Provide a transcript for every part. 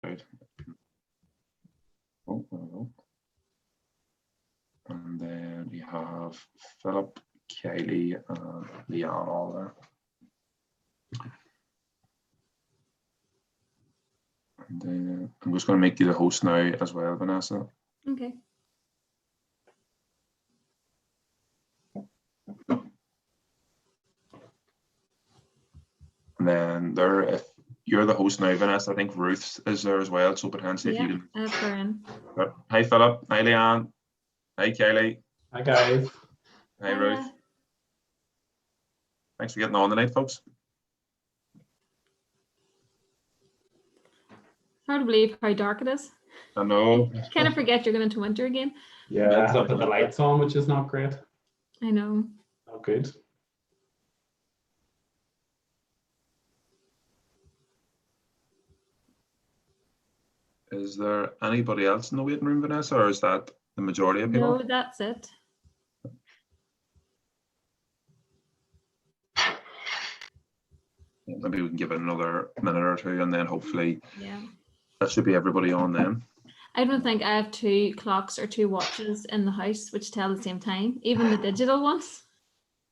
Right. Oh, there we go. And then we have Philip, Kylie, and Leanne all there. And then I'm just going to make you the host now as well, Vanessa. Okay. And then there, if you're the host now, Vanessa, I think Ruth is there as well. So potentially Yeah, if you can. I have her in. Hi, Philip. Hi, Leanne. Hi, Kylie. Hi, guys. Hi, Ruth. Thanks for getting on tonight, folks. Hard to believe how dark it is. I know. Kind of forget you're going into winter again. Yeah, I have to put the lights on, which is not great. I know. Not good. Is there anybody else in the waiting room, Vanessa, or is that the majority of people? No, that's it. Maybe we can give it another minute or two, and then hopefully Yeah. that should be everybody on then. I don't think I have 2 clocks or 2 watches in the house which tell the same time, even the digital ones.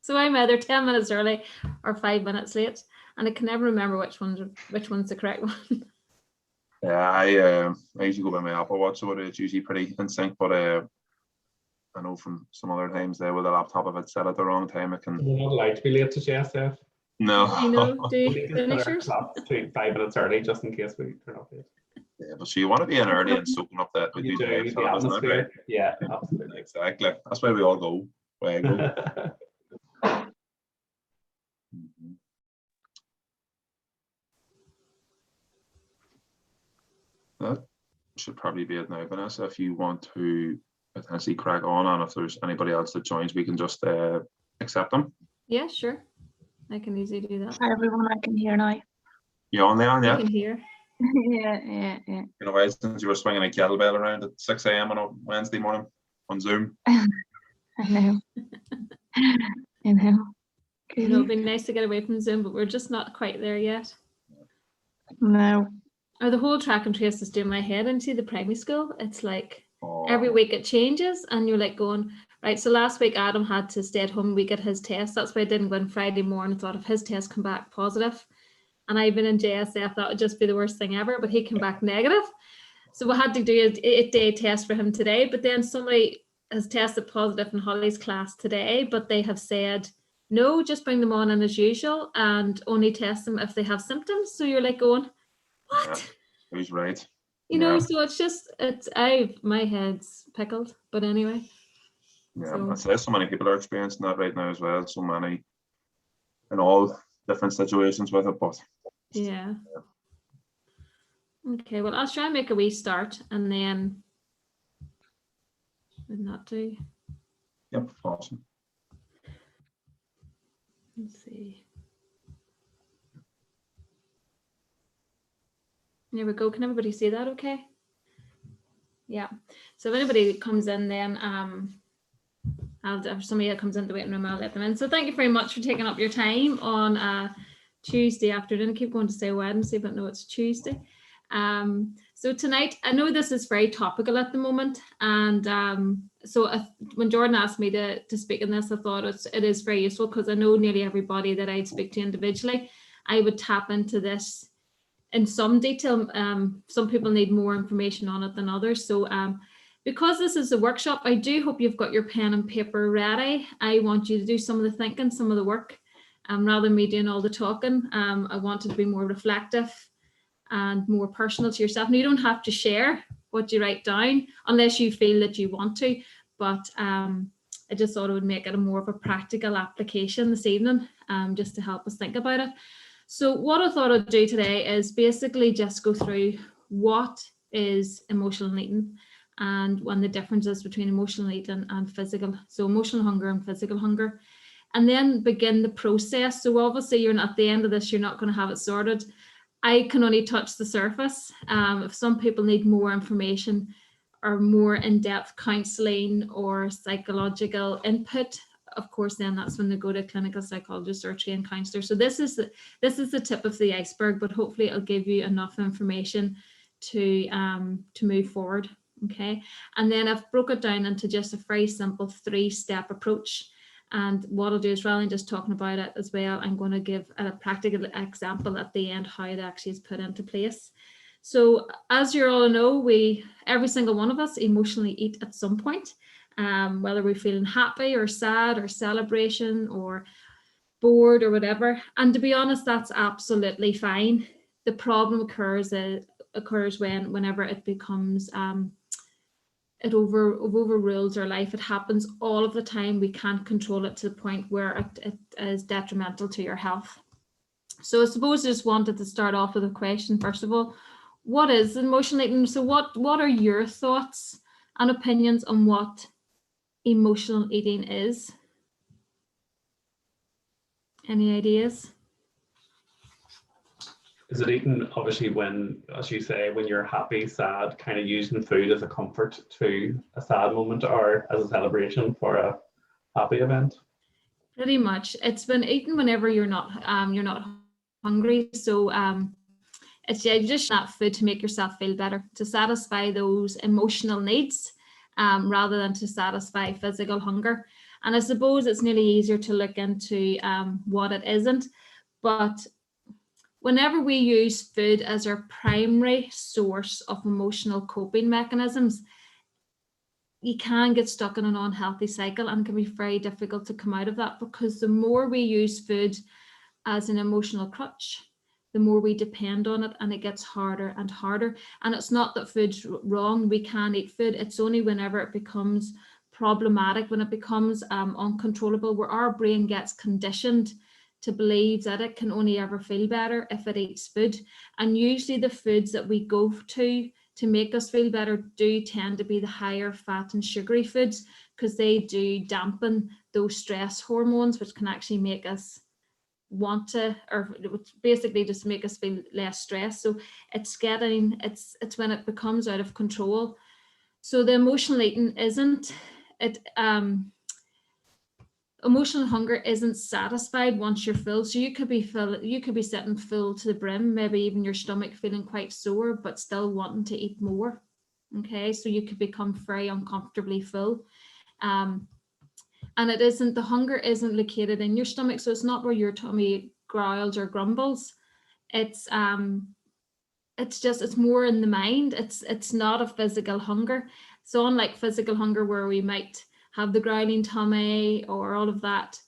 So I'm either 10 minutes early or 5 minutes late, and I can never remember which one's the correct one. Yeah, I usually go by my Apple Watch, so it's usually pretty in sync. But I know from some other times there with the laptop, if it's set at the wrong time, it can. You're not allowed to be late to JSF. No. You know, do We you just put finish our yours? clocks to 5 minutes early just in case we turn up late. Yeah, but so you want to be in early and soaking up that with You do, the the atmosphere. Yeah, absolutely. Exactly. That's why we all go. Where I go. Mhm. That should probably be it now, Vanessa. If you want to potentially crack on, and if there's anybody else that joins, we can just accept them. Yeah, sure. I can easily do that. Hi everyone, I can hear now. You on there, You yeah? can hear. Yeah. In a way, since you were swinging a kettlebell around at 6 a.m. on a Wednesday morning on Zoom. I know. I know. You know, it'd be nice to get away from Zoom, but we're just not quite there yet. No. Or the whole track and trace is doing my head into the primary school. It's like Oh, every week it changes, and you're like going, right, so last week Adam had to stay at home. We get his test. That's why I didn't go on Friday morning. I thought if his test come back positive, and I've been in JSF, that would just be the worst thing ever, but he came back negative. So we had to do an 8-day test for him today, but then somebody has tested positive in Holly's class today, but they have said, no, just bring them on in as usual and only test them if they have symptoms. So you're like going, what? yeah, who's right? You know, Yeah. so it's just, my head's pickled, but anyway. Yeah, So- I'd say so many people are experiencing that right now as well. So many in all different situations with it, but Yeah. Okay, well, I'll try and make a wee start and then would not do. yep, awesome. Let's see. There we go. Can everybody see that okay? Yeah. So if anybody comes in then, if somebody that comes into the waiting room, I'll let them in. So thank you very much for taking up your time on Tuesday afternoon. I keep going to say Wednesday, but no, it's Tuesday. So tonight, I know this is very topical at the moment, and when Jordan asked me to speak in this, I thought it is very useful because I know nearly everybody that I'd speak to individually, I would tap into this in some detail. Some people need more information on it than others. So because this is a workshop, I do hope you've got your pen and paper ready. I want you to do some of the thinking, some of the work, rather than me doing all the talking. I want it to be more reflective and more personal to yourself. And you don't have to share what you write down unless you feel that you want to. But I just thought it would make it a more of a practical application this evening, just to help us think about it. So what I thought I'd do today is basically just go through what is emotional eating and when the differences between emotional eating and physical. So emotional hunger and physical hunger. And then begin the process. So obviously you're not at the end of this, you're not going to have it sorted. I can only touch the surface. If some people need more information or more in-depth counselling or psychological input, of course, then that's when they go to a clinical psychologist or trained counsellor. So this is the tip of the iceberg, but hopefully it'll give you enough information to move forward. Okay, and then I've broke it down into just a very simple 3-step approach. And what I'll do is, rather than just talking about it as well, I'm going to give a practical example at the end how it actually is put into place. So as you all know, every single one of us emotionally eat at some point, whether we're feeling happy or sad or celebration or bored or whatever. And to be honest, that's absolutely fine. The problem occurs whenever it becomes it overrules our life. It happens all of the time. We can't control it to the point where it is detrimental to your health. So I suppose I just wanted to start off with a question. First of all, what is emotional eating? So what are your thoughts and opinions on what emotional eating is? Any ideas? Is it eating, obviously, when, as you say, when you're happy, sad, kind of using food as a comfort to a sad moment or as a celebration for a happy event? Pretty much. It's been eaten whenever you're not hungry. So it's just that food to make yourself feel better, to satisfy those emotional needs, rather than to satisfy physical hunger. And I suppose it's nearly easier to look into what it isn't. But whenever we use food as our primary source of emotional coping mechanisms, you can get stuck in an unhealthy cycle, and it can be very difficult to come out of that, because the more we use food as an emotional crutch, the more we depend on it, and it gets harder and harder. And it's not that food's wrong, we can eat food. It's only whenever it becomes problematic, when it becomes uncontrollable, where our brain gets conditioned to believe that it can only ever feel better if it eats food. And usually the foods that we go to make us feel better do tend to be the higher fat and sugary foods, because they do dampen those stress hormones, which can actually make us want to, or basically just make us feel less stressed. So it's when it becomes out of control. So the emotional eating emotional hunger isn't satisfied once you're full. So you could be sitting full to the brim, maybe even your stomach feeling quite sore, but still wanting to eat more. Okay, so you could become very uncomfortably full. And the hunger isn't located in your stomach, so it's not where your tummy growls or grumbles. It's more in the mind. It's not a physical hunger. So unlike physical hunger, where we might have the growling tummy or all of that,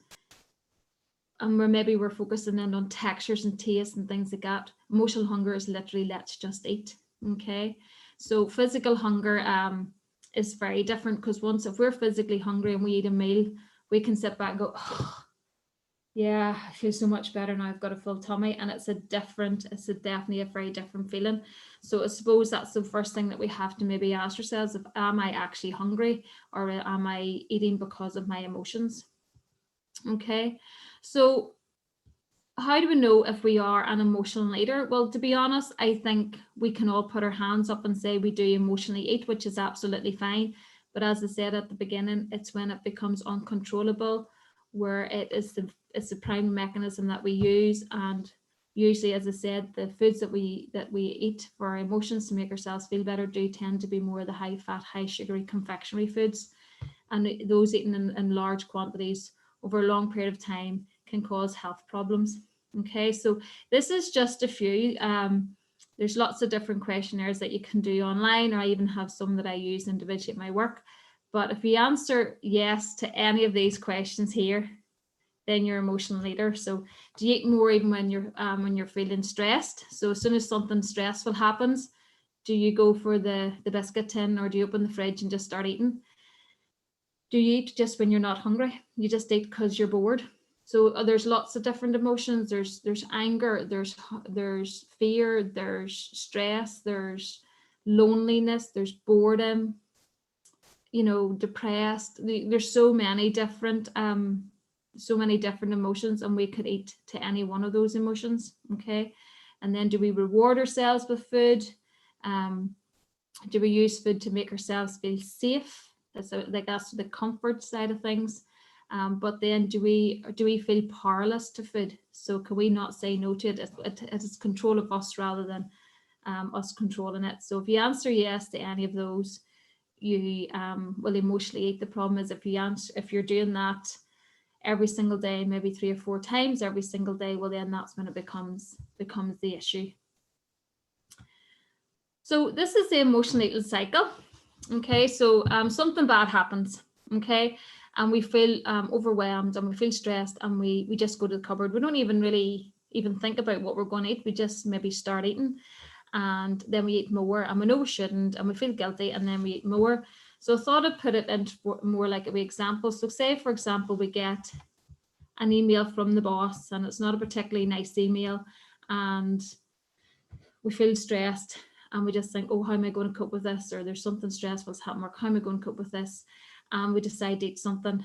and where maybe we're focusing in on textures and taste and things like that, emotional hunger is literally let's just eat. Okay, so physical hunger is very different, because if we're physically hungry and we eat a meal, we can sit back and go, oh, yeah, I feel so much better now, I've got a full tummy. And it's definitely a very different feeling. So I suppose that's the first thing that we have to maybe ask ourselves: am I actually hungry, or am I eating because of my emotions? Okay, so how do we know if we are an emotional eater? Well, to be honest, I think we can all put our hands up and say we do emotionally eat, which is absolutely fine. But as I said at the beginning, it's when it becomes uncontrollable, where it's the primary mechanism that we use. And usually, as I said, the foods that we eat for our emotions to make ourselves feel better do tend to be more the high fat, high sugary confectionery foods. And those eaten in large quantities over a long period of time can cause health problems. Okay, so this is just a few. There's lots of different questionnaires that you can do online, or I even have some that I use individually at my work. But if you answer yes to any of these questions here, then you're an emotional eater. So do you eat more even when you're feeling stressed? So as soon as something stressful happens, do you go for the biscuit tin, or do you open the fridge and just start eating? Do you eat just when you're not hungry? You just eat because you're bored. So there's lots of different emotions. There's anger, there's fear, there's stress, there's loneliness, there's boredom, depressed. There's so many different emotions, and we could eat to any one of those emotions. Okay, and then do we reward ourselves with food? Do we use food to make ourselves feel safe? That's the comfort side of things. But then do we feel powerless to food? So can we not say no to it? It is control of us rather than us controlling it. So if you answer yes to any of those, you will emotionally eat. The problem is if you're doing that every single day, maybe 3 or 4 times every single day, well then that's when it becomes the issue. So this is the emotional eating cycle. Okay, so something bad happens, okay, and we feel overwhelmed and we feel stressed, and we just go to the cupboard. We don't even really think about what we're going to eat. We just maybe start eating, and then we eat more, and we know we shouldn't, and we feel guilty, and then we eat more. So I thought I'd put it into more like a wee example. So say, for example, we get an email from the boss, and it's not a particularly nice email, and we feel stressed, and we just think, oh, how am I going to cope with this? Or there's something stressful that's happening, how am I going to cope with this? And we decide to eat something.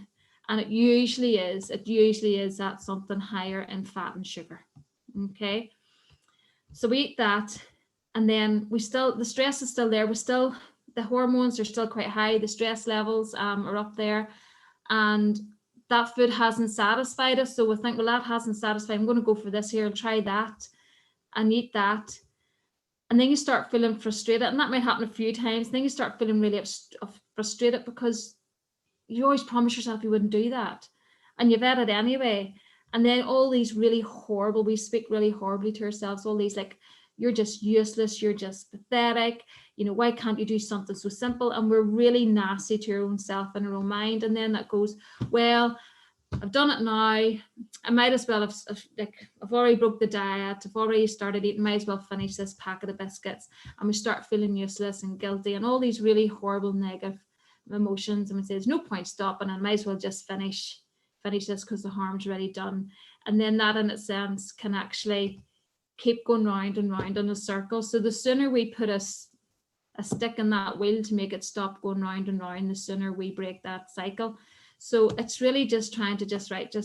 And it usually is that something higher in fat and sugar. Okay. So we eat that, and then the stress is still there. The hormones are still quite high. The stress levels are up there, and that food hasn't satisfied us. So we think, well, that hasn't satisfied. I'm going to go for this here and try that and eat that. And then you start feeling frustrated, and that might happen a few times. Then you start feeling really frustrated because you always promised yourself you wouldn't do that, and you've had it anyway. And then all these we speak really horribly to ourselves, all these like, you're just useless, you're just pathetic, why can't you do something so simple? And we're really nasty to your own self and our own mind. And then that goes, well, I've done it now, I might as well I've already broke the diet, I've already started eating, might as well finish this packet of biscuits. And we start feeling useless and guilty and all these really horrible negative emotions, and we say there's no point stopping, and I might as well just finish this because the harm's already done. And then that in a sense can actually keep going round and round in a circle. So the sooner we put a stick in that wheel to make it stop going round and round, the sooner we break that cycle. So it's really just trying to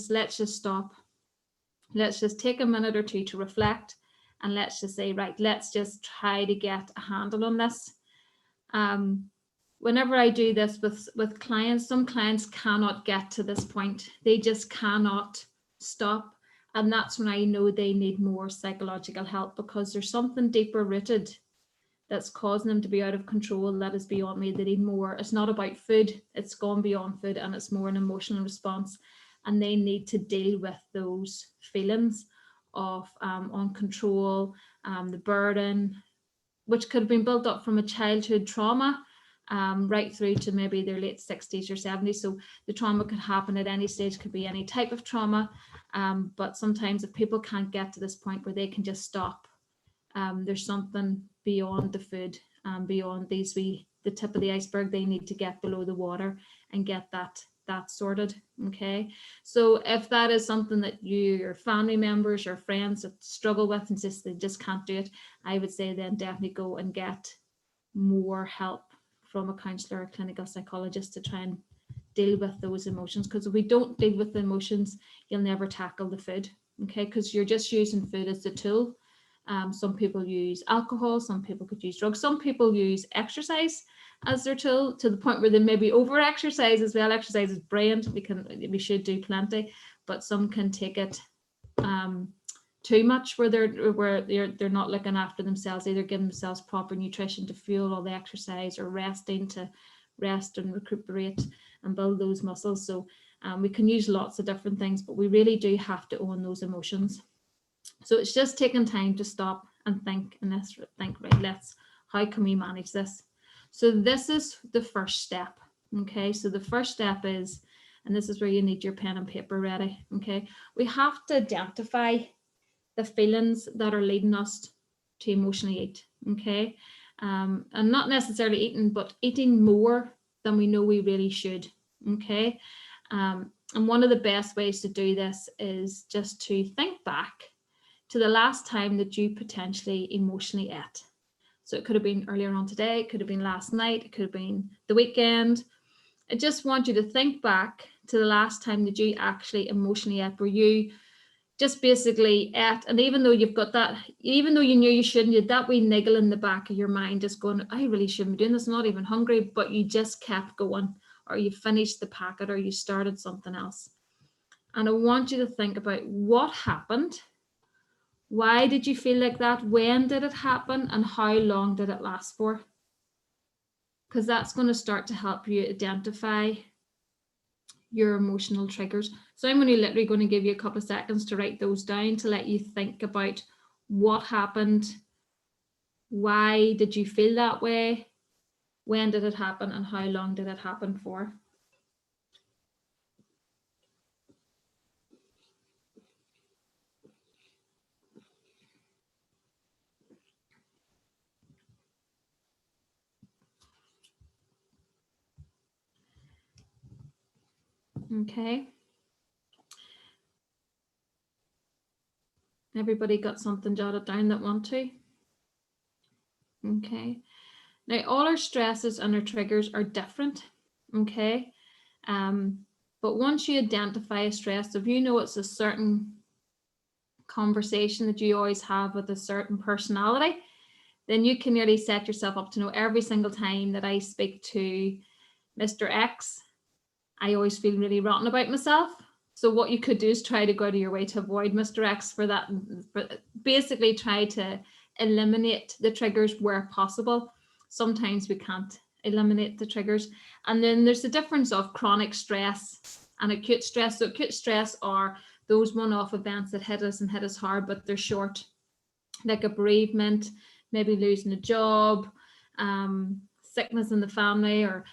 let's just stop. Let's just take a minute or two to reflect, and let's just say, right, let's just try to get a handle on this. Whenever I do this with clients, some clients cannot get to this point. They just cannot stop. And that's when I know they need more psychological help, because there's something deeper rooted that's causing them to be out of control that is beyond me. They need more. It's not about food. It's gone beyond food, and it's more an emotional response. And they need to deal with those feelings of uncontrol, the burden, which could have been built up from a childhood trauma, right through to maybe their late 60s or 70s. So the trauma could happen at any stage, could be any type of trauma. But sometimes if people can't get to this point where they can just stop, there's something beyond the food, beyond the tip of the iceberg. They need to get below the water and get that sorted. Okay, so if that is something that your family members or friends that struggle with and they just can't do it, I would say then definitely go and get more help from a counsellor or clinical psychologist to try and deal with those emotions. Because if we don't deal with the emotions, you'll never tackle the food. Okay, because you're just using food as the tool. Some people use alcohol, some people could use drugs, some people use exercise as their tool, to the point where they maybe over exercise as well. Exercise is brilliant, we should do plenty, but some can take it too much, where they're not looking after themselves, either giving themselves proper nutrition to fuel all the exercise, or resting to rest and recuperate and build those muscles. So we can use lots of different things, but we really do have to own those emotions. So it's just taking time to stop and think, right, how can we manage this? So this is the first step. Okay, so the first step is, and this is where you need your pen and paper ready. Okay, we have to identify the feelings that are leading us to emotionally eat. Okay, and not necessarily eating, but eating more than we know we really should. Okay, and one of the best ways to do this is just to think back to the last time that you potentially emotionally ate. So it could have been earlier on today, it could have been last night, it could have been the weekend. I just want you to think back to the last time that you actually emotionally ate, where you just basically ate, and even though you've got that, even though you knew you shouldn't, you had that wee niggle in the back of your mind just going, I really shouldn't be doing this, I'm not even hungry, but you just kept going, or you finished the packet, or you started something else. And I want you to think about what happened. Why did you feel like that? When did it happen? And how long did it last for? Because that's going to start to help you identify your emotional triggers. So I'm only literally going to give you a couple of seconds to write those down to let you think about what happened. Why did you feel that way? When did it happen? And how long did it happen for? Okay. Everybody got something jotted down that want to? Okay. Now, all our stresses and our triggers are different. Okay. But once you identify a stress, if you know it's a certain conversation that you always have with a certain personality, then you can really set yourself up to know every single time that I speak to Mr. X, I always feel really rotten about myself. So what you could do is try to go out of your way to avoid Mr. X for that. Basically try to eliminate the triggers where possible. Sometimes we can't eliminate the triggers. And then there's the difference of chronic stress and acute stress. So acute stress are those one-off events that hit us and hit us hard, but they're short, like a bereavement, maybe losing a job, sickness in the family, or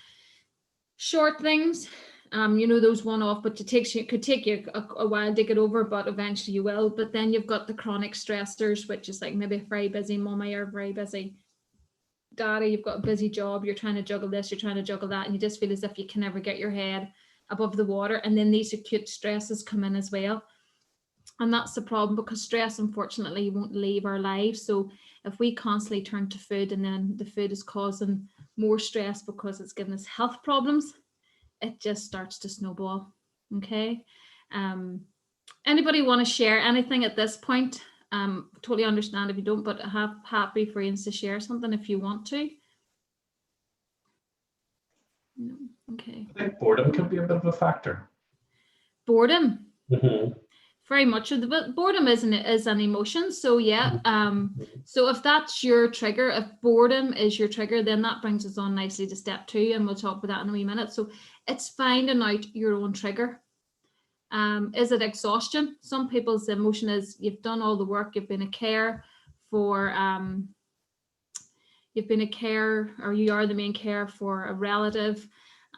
short things. Those one-off, but it could take you a while to get over, but eventually you will. But then you've got the chronic stressors, which is like maybe a very busy mummy or very busy daddy. You've got a busy job, you're trying to juggle this, you're trying to juggle that, and you just feel as if you can never get your head above the water. And then these acute stresses come in as well. And that's the problem, because stress, unfortunately, won't leave our lives. So if we constantly turn to food, and then the food is causing more stress because it's giving us health problems, it just starts to snowball. Okay. Anybody want to share anything at this point? Totally understand if you don't, but happy for you to share something if you want to. No. Okay. I think boredom can be a bit of a factor. Boredom. Mm-hmm. Very much of the boredom is an emotion. So yeah. So if that's your trigger, if boredom is your trigger, then that brings us on nicely to step 2, and we'll talk about that in a wee minute. So it's finding out your own trigger. Is it exhaustion? Some people's emotion is you've done all the work, you've been a care for or you are the main care for a relative,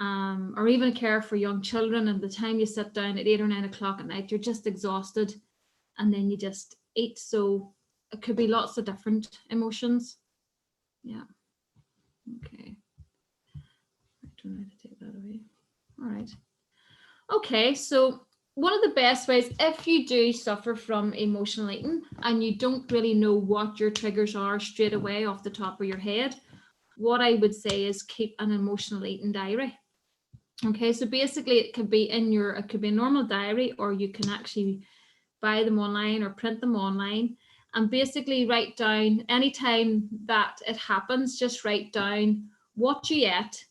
or even a care for young children, and the time you sit down at 8 or 9 o'clock at night, you're just exhausted, and then you just eat. So it could be lots of different emotions. Yeah. Okay. I don't know how to take that away. All right. Okay, so one of the best ways, if you do suffer from emotional eating and you don't really know what your triggers are straight away off the top of your head, what I would say is keep an emotional eating diary. Okay, so basically it could be a normal diary, or you can actually buy them online or print them online, and basically write down anytime that it happens, just write down what you ate,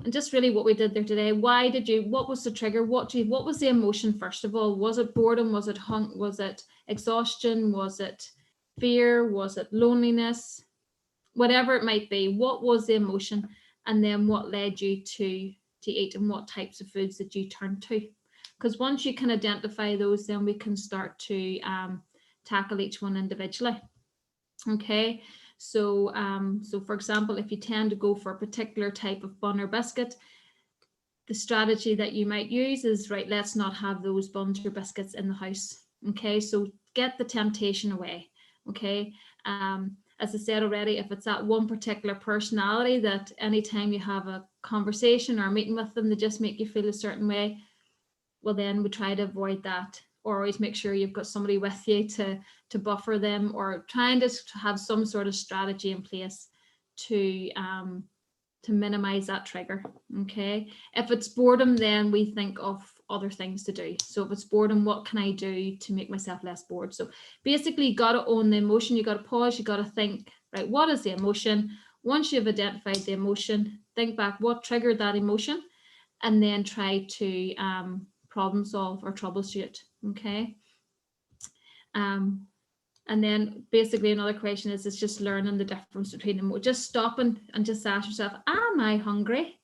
and just really what we did there today. What was the trigger? What was the emotion first of all? Was it boredom? Was it was it exhaustion? Was it fear? Was it loneliness? Whatever it might be, what was the emotion? And then what led you to eat, and what types of foods that you turned to? Because once you can identify those, then we can start to tackle each one individually. Okay. So, for example, if you tend to go for a particular type of bun or biscuit, the strategy that you might use is, right, let's not have those buns or biscuits in the house. Okay, so get the temptation away. Okay, as I said already, if it's that one particular personality that anytime you have a conversation or a meeting with them, they just make you feel a certain way, well, then we try to avoid that, or always make sure you've got somebody with you to buffer them, or trying to have some sort of strategy in place to minimize that trigger. Okay, if it's boredom, then we think of other things to do. So if it's boredom, what can I do to make myself less bored? So basically, you got to own the emotion. You got to pause. You got to think, right, what is the emotion? Once you've identified the emotion, think back what triggered that emotion, and then try to problem solve or troubleshoot. Okay. And then basically another question is just learning the difference between them. Just stopping and just ask yourself, am I hungry?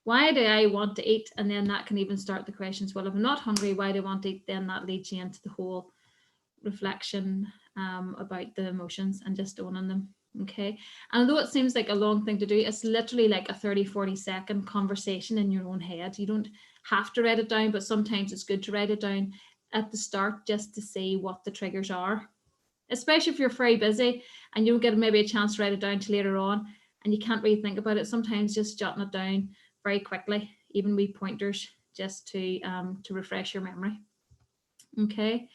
Why do I want to eat? And then that can even start the questions. Well, if I'm not hungry, why do I want to eat? Then that leads you into the whole reflection about the emotions and just owning them. Okay. And although it seems like a long thing to do, it's literally like a 30-40 second conversation in your own head. You don't have to write it down, but sometimes it's good to write it down at the start just to see what the triggers are, especially if you're very busy and you don't get maybe a chance to write it down till later on and you can't really think about it. Sometimes just jotting it down very quickly, even wee pointers, just to refresh your memory. Okay,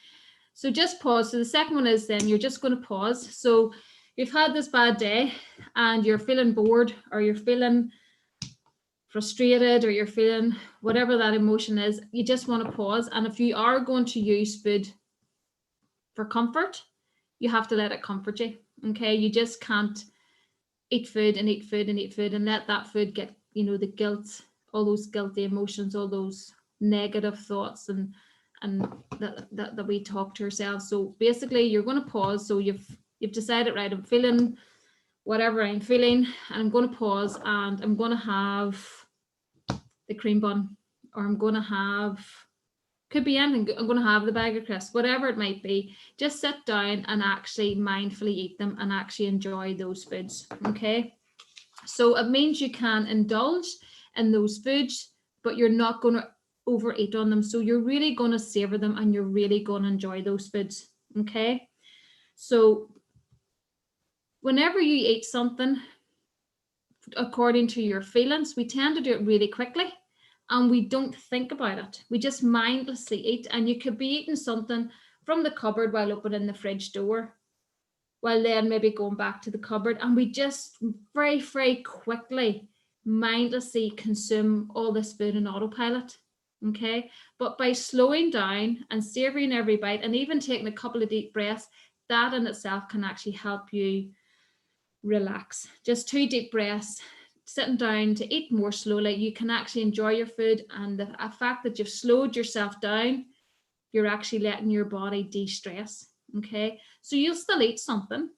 so just pause. So the second one is then you're just going to pause. So you've had this bad day and you're feeling bored, or you're feeling frustrated, or you're feeling whatever that emotion is. You just want to pause. And if you are going to use food for comfort, you have to let it comfort you. Okay, you just can't eat food and eat food and eat food and let that food get, you know, the guilt, all those guilty emotions, all those negative thoughts and that we talk to ourselves. So basically you're going to pause. So you've decided, right, I'm feeling whatever I'm feeling, and I'm going to pause and I'm going to have the cream bun, or I'm going to have, could be anything, I'm going to have the bag of crisps, whatever it might be. Just sit down and actually mindfully eat them and actually enjoy those foods. Okay, so it means you can indulge in those foods, but you're not going to overeat on them. So you're really going to savor them and you're really going to enjoy those foods. Okay, so whenever you eat something according to your feelings, we tend to do it really quickly and we don't think about it. We just mindlessly eat, and you could be eating something from the cupboard while opening the fridge door, while then maybe going back to the cupboard, and we just very, very quickly mindlessly consume all this food in autopilot. Okay, but by slowing down and savoring every bite and even taking a couple of deep breaths, that in itself can actually help you relax. Just 2 deep breaths, sitting down to eat more slowly, you can actually enjoy your food. And the fact that you've slowed yourself down, you're actually letting your body de-stress. Okay, so you'll still eat something,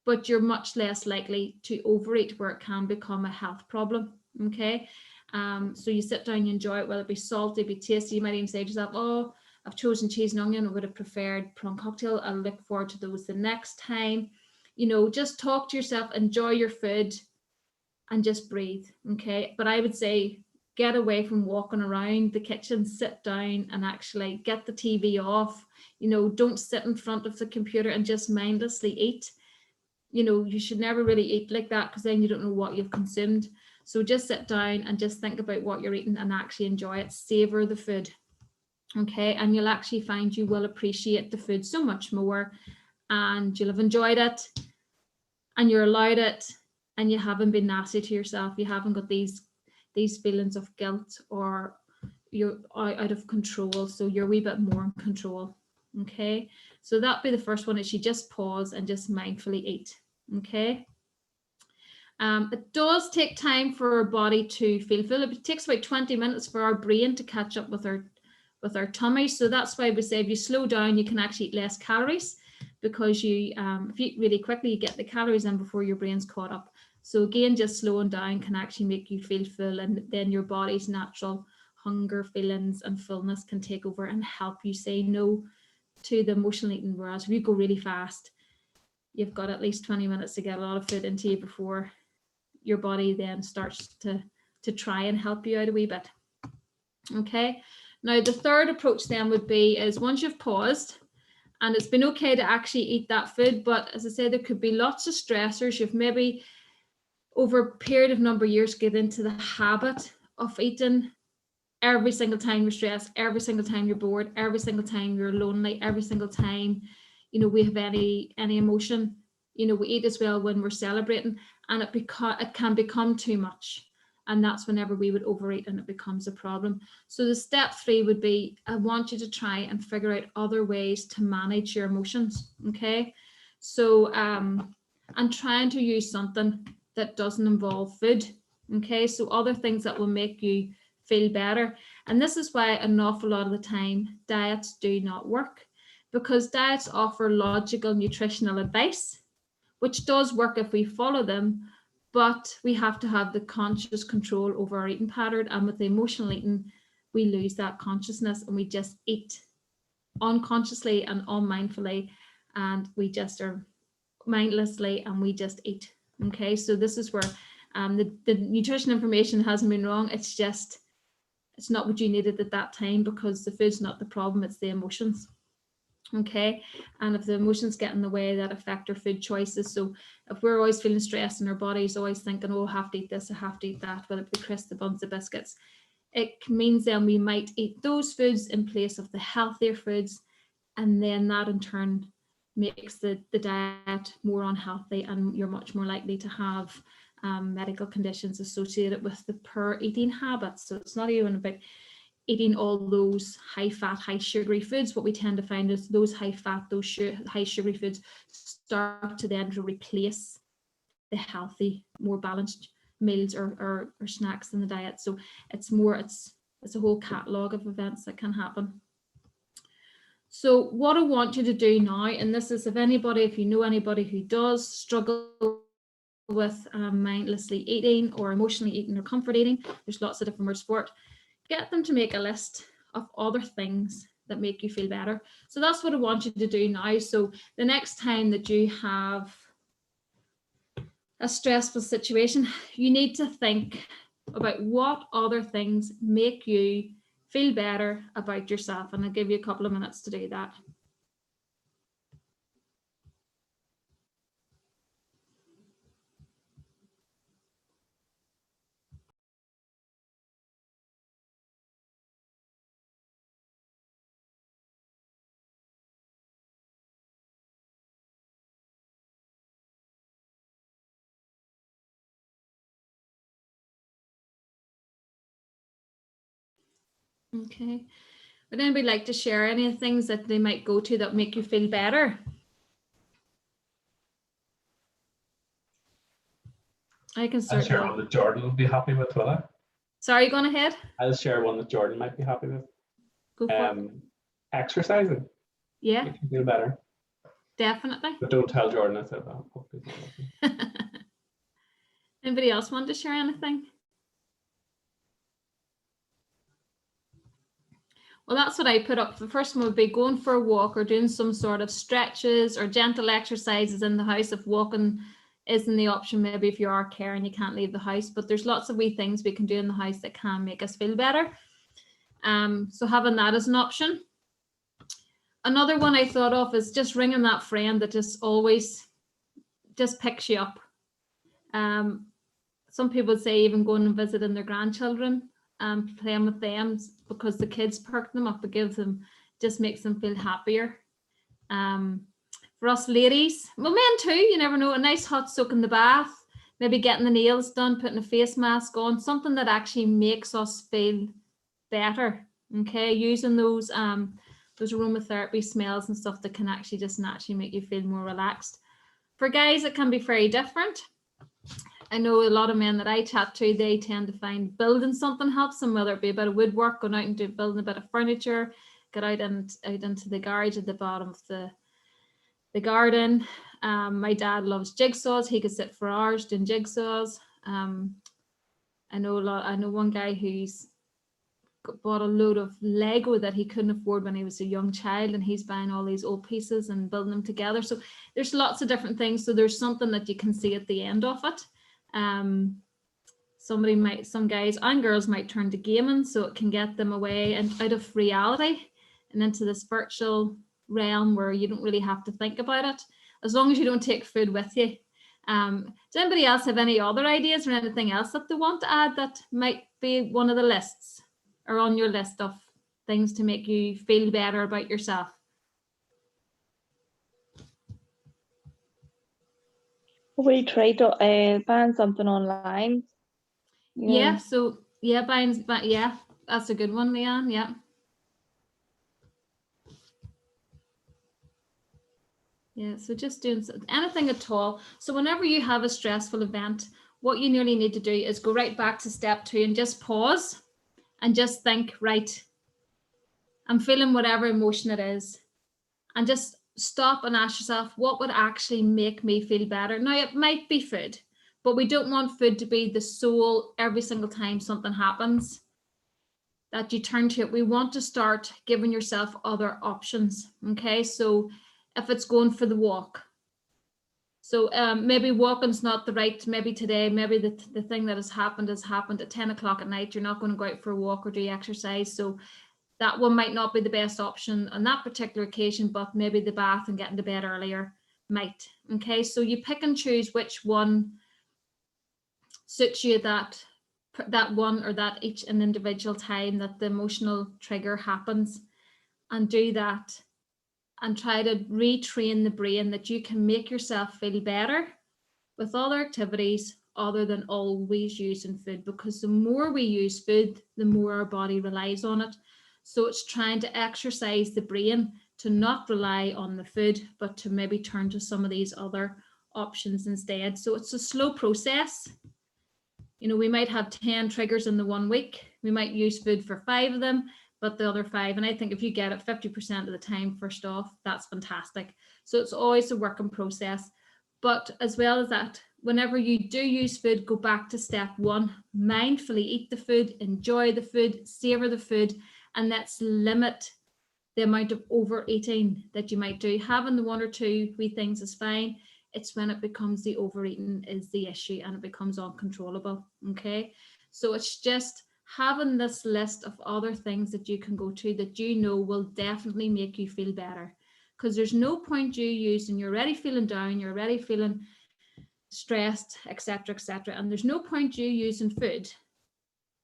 but you're much less likely to overeat, where it can become a health problem. Okay, so you sit down, you enjoy it, whether it be salty, be tasty. You might even say to yourself, oh, I've chosen cheese and onion, I would have preferred plum cocktail, I'll look forward to those the next time. You know, just talk to yourself, enjoy your food, and just breathe. Okay, but I would say get away from walking around the kitchen, sit down and actually get the TV off. You know, don't sit in front of the computer and just mindlessly eat. You know, you should never really eat like that, because then you don't know what you've consumed. So just sit down and just think about what you're eating and actually enjoy it. Savor the food. Okay, and you'll actually find you will appreciate the food so much more, and you'll have enjoyed it, and you're allowed it, and you haven't been nasty to yourself. You haven't got these feelings of guilt, or you're out of control. So you're a wee bit more in control. Okay, so that'd be the first one, is you just pause and just mindfully eat. Okay, it does take time for our body to feel full. It takes about 20 minutes for our brain to catch up with our tummy. So that's why we say if you slow down, you can actually eat less calories, because you if you eat really quickly, you get the calories in before your brain's caught up. So again, just slowing down can actually make you feel full, and then your body's natural hunger feelings and fullness can take over and help you say no to the emotional eating. Whereas if you go really fast, you've got at least 20 minutes to get a lot of food into you before your body then starts to try and help you out a wee bit. Okay, now the third approach then would be is once you've paused and it's been okay to actually eat that food, but as I said, there could be lots of stressors. You've maybe over a period of number of years get into the habit of eating every single time you're stressed, every single time you're bored, every single time you're lonely, every single time, you know, we have any emotion. You know, we eat as well when we're celebrating, and it can become too much. And that's whenever we would overeat and it becomes a problem. So the step 3 would be, I want you to try and figure out other ways to manage your emotions. Okay, so and trying to use something that doesn't involve food. Okay, so other things that will make you feel better. And this is why an awful lot of the time diets do not work, because diets offer logical nutritional advice, which does work if we follow them, but we have to have the conscious control over our eating pattern. And with the emotional eating, we lose that consciousness and we just eat unconsciously and unmindfully, and we just are mindlessly and we just eat. Okay, so this is where the nutrition information hasn't been wrong. It's just, it's not what you needed at that time, because the food's not the problem, it's the emotions. Okay, and if the emotions get in the way, that affect our food choices. So if we're always feeling stressed and our body's always thinking, oh, I have to eat this, I have to eat that, whether it be crisps, the buns, the biscuits, it means then we might eat those foods in place of the healthier foods, and then that in turn makes the diet more unhealthy, and you're much more likely to have medical conditions associated with the poor eating habits. So it's not even about eating all those high fat, high sugary foods. What we tend to find is those high fat, those high sugary foods start to then to replace the healthy, more balanced meals or snacks in the diet. So it's a whole catalogue of events that can happen. So what I want you to do now, and this is if you know anybody who does struggle with mindlessly eating or emotionally eating or comfort eating, there's lots of different words for it, get them to make a list of other things that make you feel better. So that's what I want you to do now. So the next time that you have a stressful situation, you need to think about what other things make you feel better about yourself. And I'll give you a couple of minutes to do that. Okay. Would anybody like to share any things that they might go to that make you feel better? I can I'll share certainly. one that Jordan would be happy with, will I? Sorry, going ahead. I'll share one that Jordan might be happy with. Go for it. Exercising. Yeah, Makes you feel better. definitely. But don't tell Jordan I said that. Hope he's not listening. Anybody else want to share anything? Well, that's what I put up. The first one would be going for a walk or doing some sort of stretches or gentle exercises in the house. If walking isn't the option, maybe if you are caring, you can't leave the house, but there's lots of wee things we can do in the house that can make us feel better. So having that as an option. Another one I thought of is just ringing that friend that just always just picks you up. Some people say even going and visiting their grandchildren, playing with them, because the kids perk them up, it just makes them feel happier. For us ladies, well, men too, you never know, a nice hot soak in the bath, maybe getting the nails done, putting a face mask on, something that actually makes us feel better. Okay, using those aromatherapy smells and stuff that can actually just naturally make you feel more relaxed. For guys, it can be very different. I know a lot of men that I chat to, they tend to find building something helps them, whether it be a bit of woodwork, going out and building a bit of furniture, get out into the garage at the bottom of the garden. My dad loves jigsaws. He could sit for hours doing jigsaws. I know one guy who's bought a load of Lego that he couldn't afford when he was a young child, and he's buying all these old pieces and building them together. So there's lots of different things. So there's something that you can see at the end of it. Some guys and girls might turn to gaming, so it can get them away and out of reality and into this virtual realm where you don't really have to think about it, as long as you don't take food with you. Does anybody else have any other ideas or anything else that they want to add that might be one of the lists or on your list of things to make you feel better about yourself? we try to find something online. Yeah, so yeah, yeah, that's a good one, Leanne. Yeah. Yeah, so just doing anything at all. So whenever you have a stressful event, what you nearly need to do is go right back to step 2 and just pause and just think, right, I'm feeling whatever emotion it is, and just stop and ask yourself, what would actually make me feel better? Now, it might be food, but we don't want food to be the sole every single time something happens that you turn to it. We want to start giving yourself other options. Okay, so if it's going for the walk, so maybe walking's not the right, maybe today, maybe the thing that has happened at 10 o'clock at night. You're not going to go out for a walk or do exercise. So that one might not be the best option on that particular occasion, but maybe the bath and getting to bed earlier might. Okay, so you pick and choose which one suits you that one or that each an individual time that the emotional trigger happens, and do that and try to retrain the brain that you can make yourself feel better with other activities other than always using food, because the more we use food, the more our body relies on it. So it's trying to exercise the brain to not rely on the food, but to maybe turn to some of these other options instead. So it's a slow process. You know, we might have 10 triggers in the 1 week. We might use food for 5 of them, but the other 5, and I think if you get it 50% of the time, first off, that's fantastic. So it's always a working process. But as well as that, whenever you do use food, go back to step 1, mindfully eat the food, enjoy the food, savor the food, and let's limit the amount of overeating that you might do. Having the 1 or 2 wee things is fine. It's when it becomes the overeating is the issue and it becomes uncontrollable. Okay, so it's just having this list of other things that you can go to that you know will definitely make you feel better, because there's no point you using, you're already feeling down, you're already feeling stressed, etc., and there's no point you using food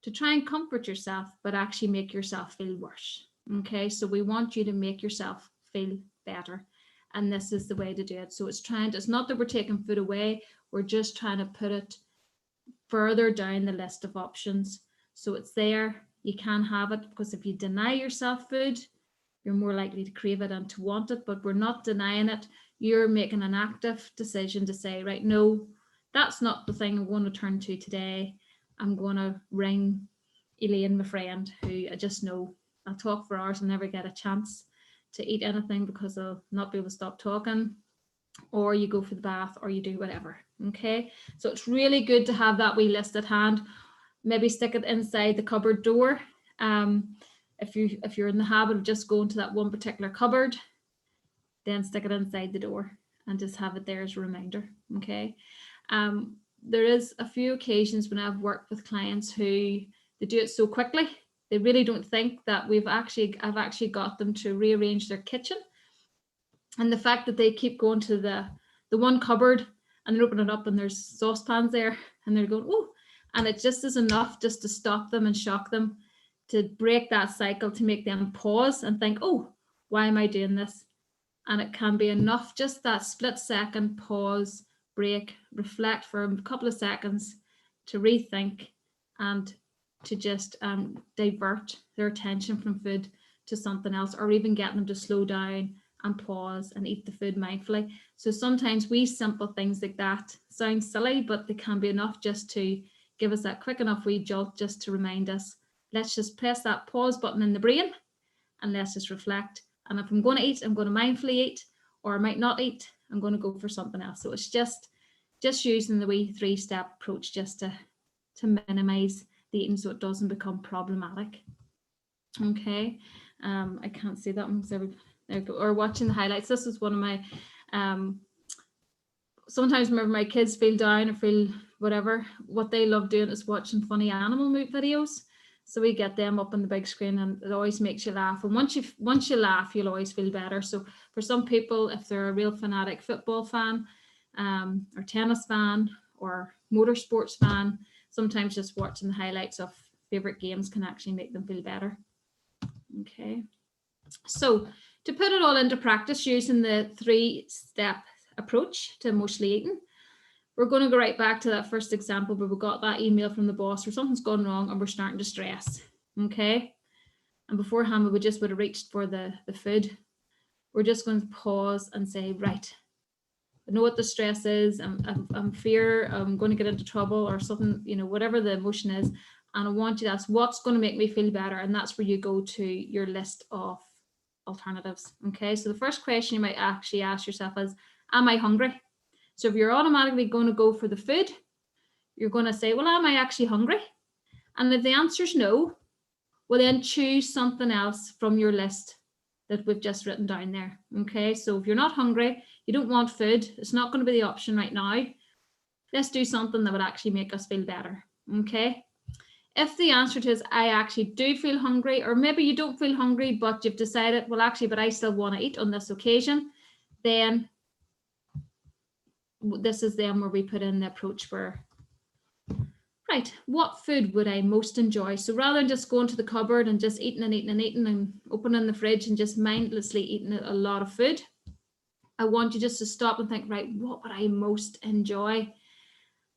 to try and comfort yourself but actually make yourself feel worse. Okay, so we want you to make yourself feel better, and this is the way to do it. So it's not that we're taking food away, we're just trying to put it further down the list of options. So it's there, you can have it, because if you deny yourself food, you're more likely to crave it and to want it. But we're not denying it, you're making an active decision to say, right, no, that's not the thing I'm going to turn to today. I'm going to ring Elaine, my friend, who I just know I'll talk for hours and never get a chance to eat anything because I'll not be able to stop talking. Or you go for the bath, or you do whatever. Okay, so it's really good to have that wee list at hand. Maybe stick it inside the cupboard door. If you're in the habit of just going to that one particular cupboard, then stick it inside the door and just have it there as a reminder. Okay. There is a few occasions when I've worked with clients who they do it so quickly, they really don't think that I've actually got them to rearrange their kitchen. And the fact that they keep going to the one cupboard and they open it up and there's saucepans there and they're going, oh, and it just is enough just to stop them and shock them, to break that cycle, to make them pause and think, oh, why am I doing this? And it can be enough, just that split second pause, break, reflect for a couple of seconds, to rethink and to just divert their attention from food to something else, or even get them to slow down and pause and eat the food mindfully. So sometimes wee simple things like that sound silly, but they can be enough just to give us that quick enough wee jolt, just to remind us, let's just press that pause button in the brain and let's just reflect. And if I'm going to eat, I'm going to mindfully eat, or I might not eat, I'm going to go for something else. So it's just using the wee 3-step approach just to minimize the eating so it doesn't become problematic. Okay, I can't see that one because there we go. Or watching the highlights. This is one of my sometimes whenever my kids feel down or feel whatever, what they love doing is watching funny animal videos. So we get them up on the big screen and it always makes you laugh. And once you laugh, you'll always feel better. So for some people, if they're a real fanatic football fan, or tennis fan, or motorsports fan, sometimes just watching the highlights of favorite games can actually make them feel better. Okay. So to put it all into practice using the 3-step approach to emotionally eating, we're going to go right back to that first example where we got that email from the boss where something's gone wrong and we're starting to stress. Okay. And beforehand, we just would have reached for the food. We're just going to pause and say, right, I know what the stress is. I'm fear, I'm going to get into trouble or something, whatever the emotion is. And I want you to ask, what's going to make me feel better? And that's where you go to your list of alternatives. Okay, so the first question you might actually ask yourself is, am I hungry? So if you're automatically going to go for the food, you're going to say, well, am I actually hungry? And if the answer is no, well, then choose something else from your list that we've just written down there. Okay, so if you're not hungry, you don't want food, it's not going to be the option right now. Let's do something that would actually make us feel better. Okay, if the answer to is I actually do feel hungry, or maybe you don't feel hungry, but you've decided, well, actually, but I still want to eat on this occasion, then this is then where we put in the approach where, right, what food would I most enjoy? So rather than just going to the cupboard and just eating and eating and eating and opening the fridge and just mindlessly eating a lot of food, I want you just to stop and think, right, what would I most enjoy?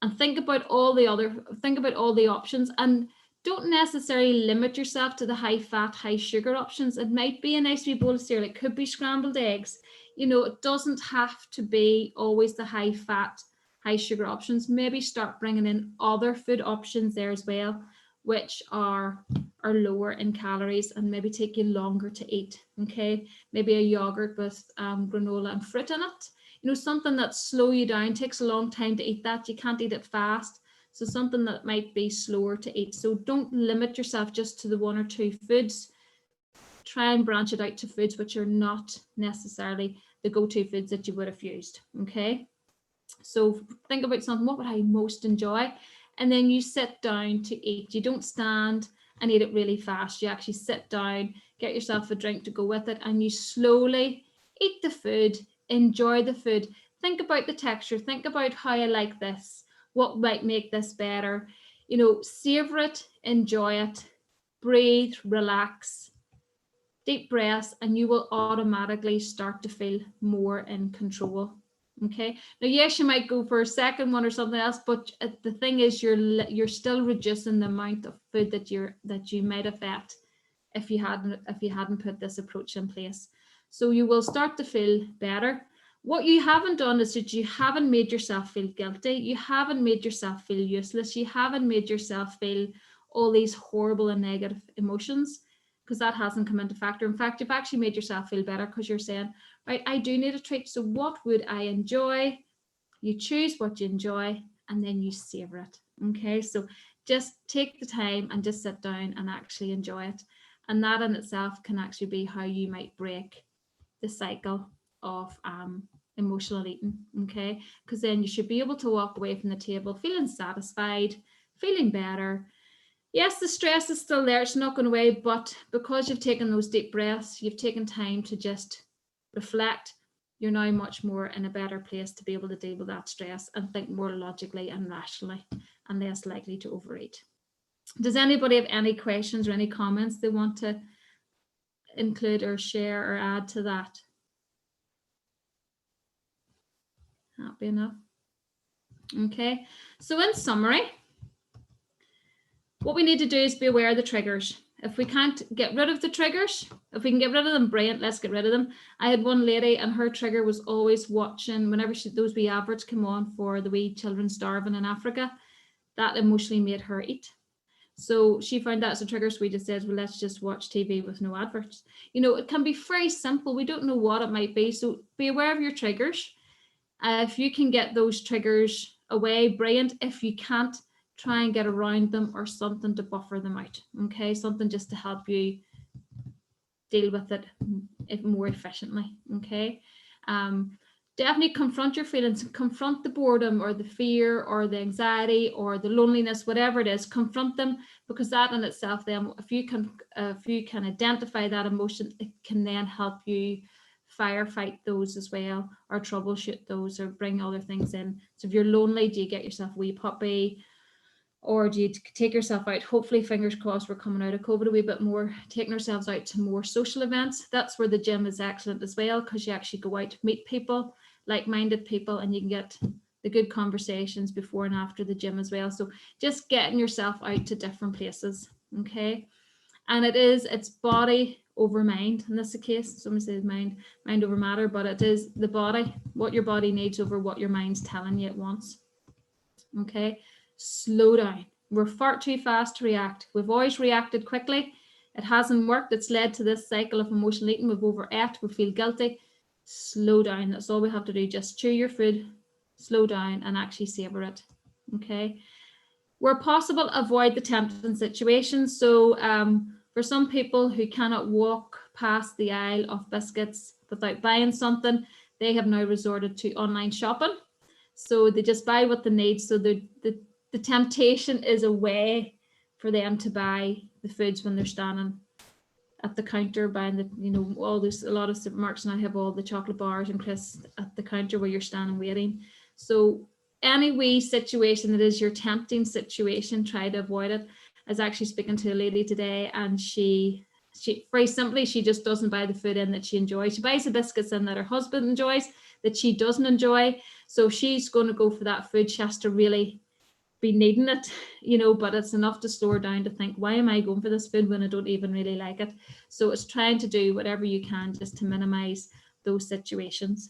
And think about all the options, and don't necessarily limit yourself to the high fat, high sugar options. It might be a nice wee bowl of cereal. It could be scrambled eggs. You know, it doesn't have to be always the high fat, high sugar options. Maybe start bringing in other food options there as well, which are lower in calories and maybe take you longer to eat. Okay, maybe a yogurt with granola and fruit in it. You know, something that slow you down, takes a long time to eat that. You can't eat it fast. So something that might be slower to eat. So don't limit yourself just to the one or two foods. Try and branch it out to foods which are not necessarily the go-to foods that you would have used. Okay, so think about something, what would I most enjoy? And then you sit down to eat. You don't stand and eat it really fast. You actually sit down, get yourself a drink to go with it, and you slowly eat the food, enjoy the food. Think about the texture. Think about how I like this. What might make this better? You know, savor it, enjoy it, breathe, relax, deep breaths, and you will automatically start to feel more in control. Okay, now yes, you might go for a second one or something else, but the thing is you're still reducing the amount of food that you might have ate if you hadn't put this approach in place. So you will start to feel better. What you haven't done is that you haven't made yourself feel guilty. You haven't made yourself feel useless. You haven't made yourself feel all these horrible and negative emotions, because that hasn't come into factor. In fact, you've actually made yourself feel better because you're saying, right, I do need a treat. So what would I enjoy? You choose what you enjoy and then you savor it. Okay, so just take the time and just sit down and actually enjoy it. And that in itself can actually be how you might break the cycle of emotional eating. Okay, because then you should be able to walk away from the table feeling satisfied, feeling better. Yes, the stress is still there, it's not going away, but because you've taken those deep breaths, you've taken time to just reflect, you're now much more in a better place to be able to deal with that stress and think more logically and rationally and less likely to overeat. Does anybody have any questions or any comments they want to include or share or add to that? Happy enough? Okay, so in summary, what we need to do is be aware of the triggers. If we can't get rid of the triggers, if we can get rid of them, brilliant, let's get rid of them. I had one lady and her trigger was always watching, whenever those wee adverts come on for the wee children starving in Africa, that emotionally made her eat. So she found that as a trigger, so we just said, well, let's just watch TV with no adverts. You know, it can be very simple. We don't know what it might be. So be aware of your triggers. If you can get those triggers away, brilliant. If you can't, try and get around them or something to buffer them out. Okay, something just to help you deal with it more efficiently. Okay, definitely confront your feelings, confront the boredom or the fear or the anxiety or the loneliness, whatever it is, confront them, because that in itself, then if you can identify that emotion, it can then help you firefight those as well, or troubleshoot those, or bring other things in. So if you're lonely, do you get yourself a wee puppy? Or do you take yourself out? Hopefully, fingers crossed, we're coming out of COVID a wee bit more, taking ourselves out to more social events. That's where the gym is excellent as well, because you actually go out, meet people, like-minded people, and you can get the good conversations before and after the gym as well. So just getting yourself out to different places, okay? And it's body over mind in this case. Somebody says mind over matter, but it is the body, what your body needs over what your mind's telling you it wants, okay? Slow down. We're far too fast to react. We've always reacted quickly. it hasn't worked. It's led to this cycle of emotional eating. We've overate, we feel guilty. Slow down. That's all we have to do. Just chew your food, slow down, and actually savor it. Okay. Where possible, avoid the tempting situations. So for some people who cannot walk past the aisle of biscuits without buying something, they have now resorted to online shopping. So they just buy what they need. So the temptation is a way for them to buy the foods when they're standing at the counter buying the, you know, all this. A lot of supermarkets now have all the chocolate bars and crisps at the counter where you're standing waiting. So any wee situation that is your tempting situation, try to avoid it. I was actually speaking to a lady today, and she very simply, she just doesn't buy the food in that she enjoys. She buys the biscuits in that her husband enjoys, that she doesn't enjoy. So she's going to go for that food. She has to really be needing it, you know, but it's enough to slow her down to think, why am I going for this food when I don't even really like it? So it's trying to do whatever you can just to minimize those situations.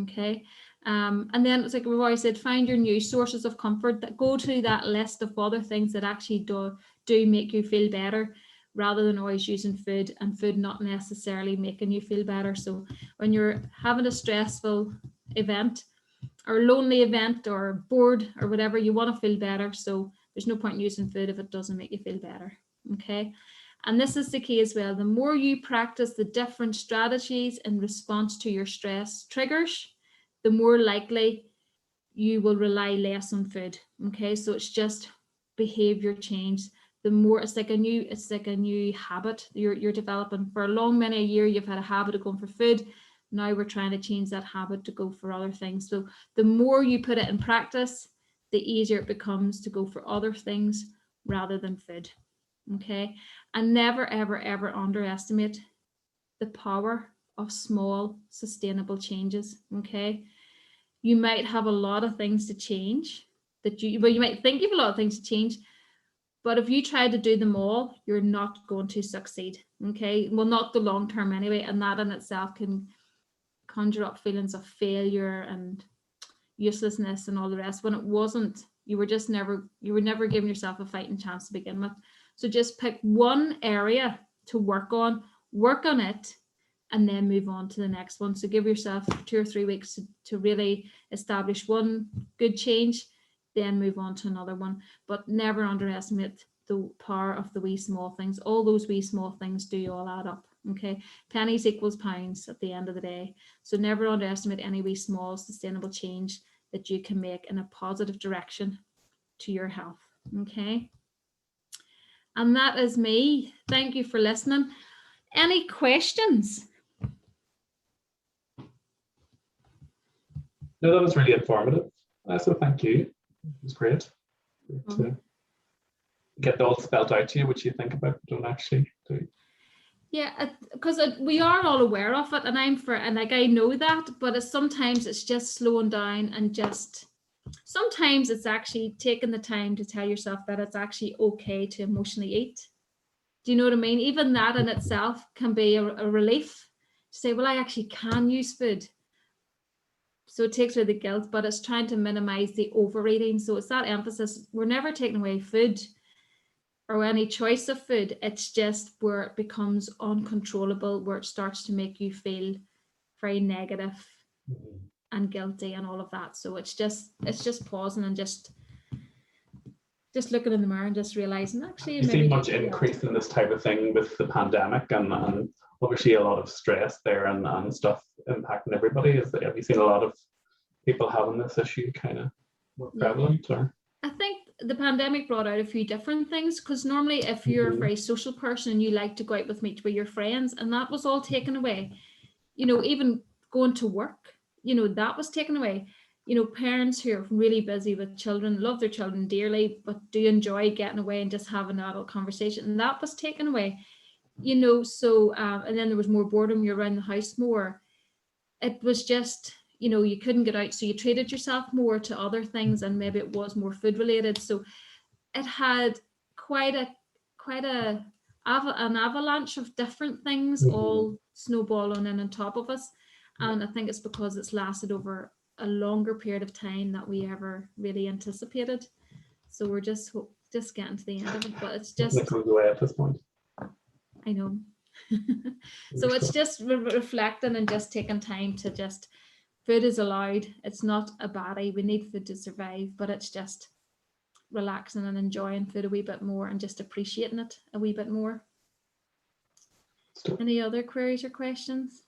Okay. And then it's like we've always said, find your new sources of comfort, that go to that list of other things that actually do make you feel better, rather than always using food and food not necessarily making you feel better. So when you're having a stressful event or lonely event or bored or whatever, you want to feel better. So there's no point in using food if it doesn't make you feel better. Okay. And this is the key as well. The more you practice the different strategies in response to your stress triggers, the more likely you will rely less on food. Okay, so it's just behavior change. The more it's like a new habit you're developing. For a long many a year, you've had a habit of going for food. Now we're trying to change that habit to go for other things. So the more you put it in practice, the easier it becomes to go for other things rather than food. Okay, and never, ever, ever underestimate the power of small, sustainable changes. Okay, you might have a lot of things to change you might think you have a lot of things to change, but if you try to do them all, you're not going to succeed. Okay, well, not the long term anyway, and that in itself can conjure up feelings of failure and uselessness and all the rest, when it wasn't. You were never giving yourself a fighting chance to begin with. So just pick one area to work on it, and then move on to the next one. So give yourself 2 or 3 weeks to really establish one good change, then move on to another one. But never underestimate the power of the wee small things. All those wee small things do all add up. Okay, pennies equals pounds at the end of the day. So never underestimate any wee small sustainable change that you can make in a positive direction to your health. Okay, and that is me. Thank you for listening. Any questions? No, that was really informative. So thank you. It was great to get all spelled out to you, which you think about but don't actually do. Yeah, because we are all aware of it, and I know that, but sometimes it's just slowing down and just sometimes it's actually taking the time to tell yourself that it's actually okay to emotionally eat. Do you know what I mean? Even that in itself can be a relief to say, well, I actually can use food. So it takes away the guilt, but it's trying to minimize the overeating. So it's that emphasis. We're never taking away food or any choice of food. It's just where it becomes uncontrollable, where it starts to make you feel very negative and guilty and all of that. So it's just pausing and just looking in the mirror and just realizing actually. You see much increase in this type of thing with the pandemic and obviously a lot of stress there and stuff impacting everybody. Have you seen a lot of people having this issue kind of more prevalent? Or? I think the pandemic brought out a few different things, because normally if you're a very social person and you like to go out with your friends, and that was all taken away. You know, even going to work, you know, that was taken away. You know, parents who are really busy with children, love their children dearly, but do enjoy getting away and just having an adult conversation, and that was taken away. You know, so and then there was more boredom. You're around the house more. It was just, you know, you couldn't get out, so you treated yourself more to other things, and maybe it was more food related. So it had quite an avalanche of different things all snowballing in on top of us, and I think it's because it's lasted over a longer period of time that we ever really anticipated. So we're just getting to the end of it, but it's just it goes away at this point. I know. So it's just reflecting and just taking time to just, food is allowed. It's not a baddie. We need food to survive, but it's just relaxing and enjoying food a wee bit more and just appreciating it a wee bit more. Any other queries or questions?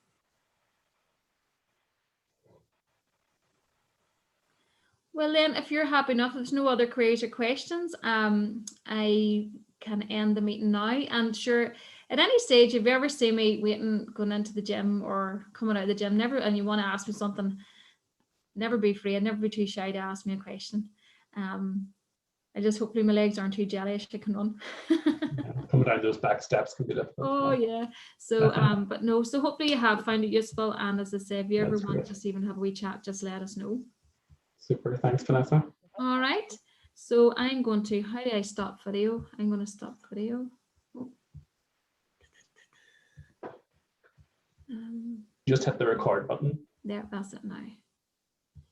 Well then, if you're happy enough, if there's no other queries or questions, I can end the meeting now. And sure, at any stage, if you ever see me waiting, going into the gym or coming out of the gym, and you want to ask me something, never be afraid, never be too shy to ask me a question. I just hopefully my legs aren't too jelly, I can run. Coming down those back steps can be difficult. Oh yeah. So but no, so hopefully you have found it useful. And as I say, if you ever That's want great. to just even have a wee chat, just let us know. Super. Thanks, Vanessa. All right. So I'm going to, how do I stop video? I'm going to stop video. Oh. Just hit the record button. There, that's it now.